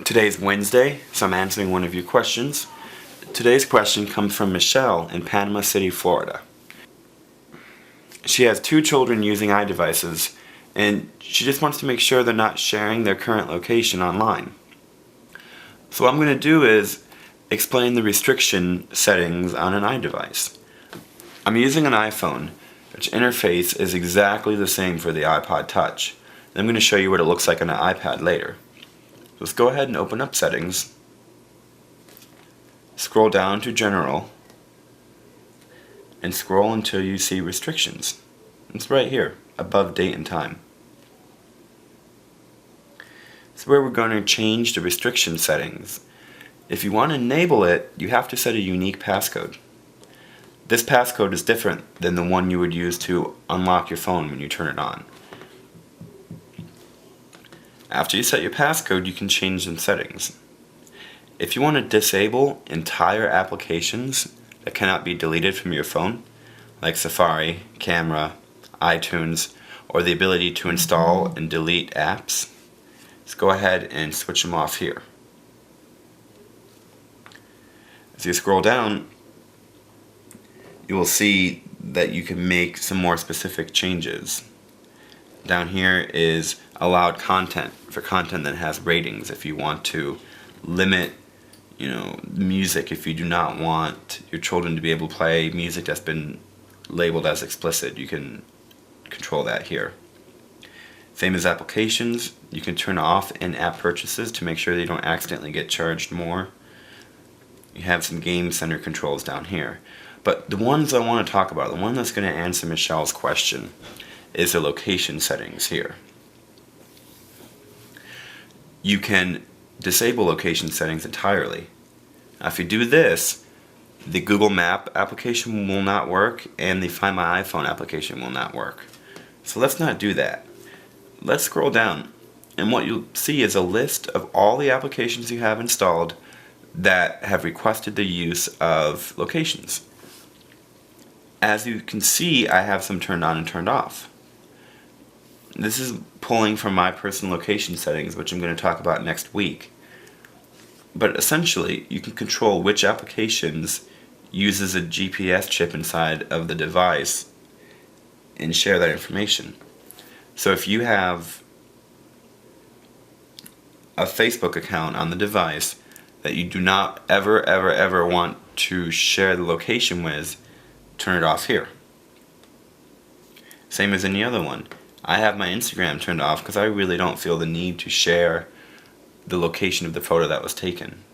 Today's Wednesday, so I'm answering one of your questions. Today's question comes from Michelle in Panama City, Florida. She has 2 children using iDevices, and she just wants to make sure they're not sharing their current location online. So what I'm going to do is explain the restriction settings on an iDevice. I'm using an iPhone, which interface is exactly the same for the iPod Touch. And I'm going to show you what it looks like on an iPad later. Let's go ahead and open up Settings. Scroll down to General. And scroll until you see Restrictions. It's right here, above Date and Time. This is where we're going to change the restriction settings. If you want to enable it, you have to set a unique passcode. This passcode is different than the one you would use to unlock your phone when you turn it on. After you set your passcode, you can change some settings. If you want to disable entire applications that cannot be deleted from your phone, like Safari, Camera, iTunes, or the ability to install and delete apps, just go ahead and switch them off here. As you scroll down, you will see that you can make some more specific changes. Down here is allowed content, for content that has ratings. If you want to limit, music, if you do not want your children to be able to play music that's been labeled as explicit, you can control that here. Same as applications, you can turn off in-app purchases to make sure that you don't accidentally get charged more. You have some game center controls down here. But the ones I want to talk about, the one that's going to answer Michelle's question, is the location settings here. You can disable location settings entirely. Now, if you do this, the Google Map application will not work and the Find My iPhone application will not work. So let's not do that. Let's scroll down, and what you'll see is a list of all the applications you have installed that have requested the use of locations. As you can see, I have some turned on and turned off. This is pulling from my personal location settings, which I'm going to talk about next week. But essentially, you can control which applications uses a GPS chip inside of the device and share that information. So if you have a Facebook account on the device that you do not ever want to share the location with, turn it off here. Same as any other one. I have my Instagram turned off because I really don't feel the need to share the location of the photo that was taken.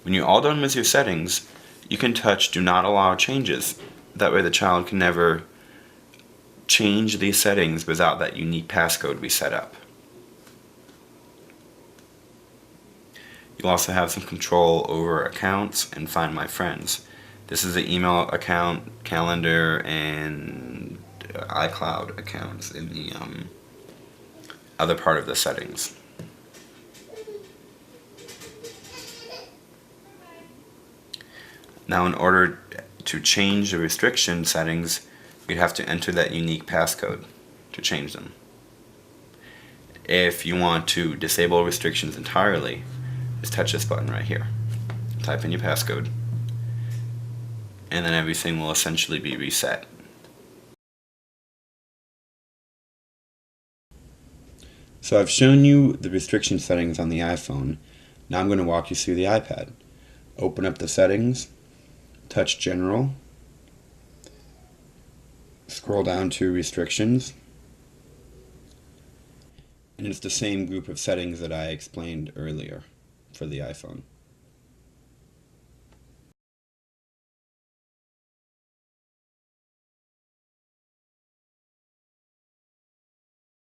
When you're all done with your settings, you can touch Do Not Allow Changes. That way the child can never change these settings without that unique passcode we set up. You'll also have some control over accounts and Find My Friends. This is the email account, calendar, and iCloud accounts in the other part of the settings. Now, in order to change the restriction settings, you'd have to enter that unique passcode to change them. If you want to disable restrictions entirely, just touch this button right here. Type in your passcode, and then everything will essentially be reset. So I've shown you the restriction settings on the iPhone. Now I'm going to walk you through the iPad. Open up the settings, touch General, scroll down to Restrictions, and it's the same group of settings that I explained earlier for the iPhone.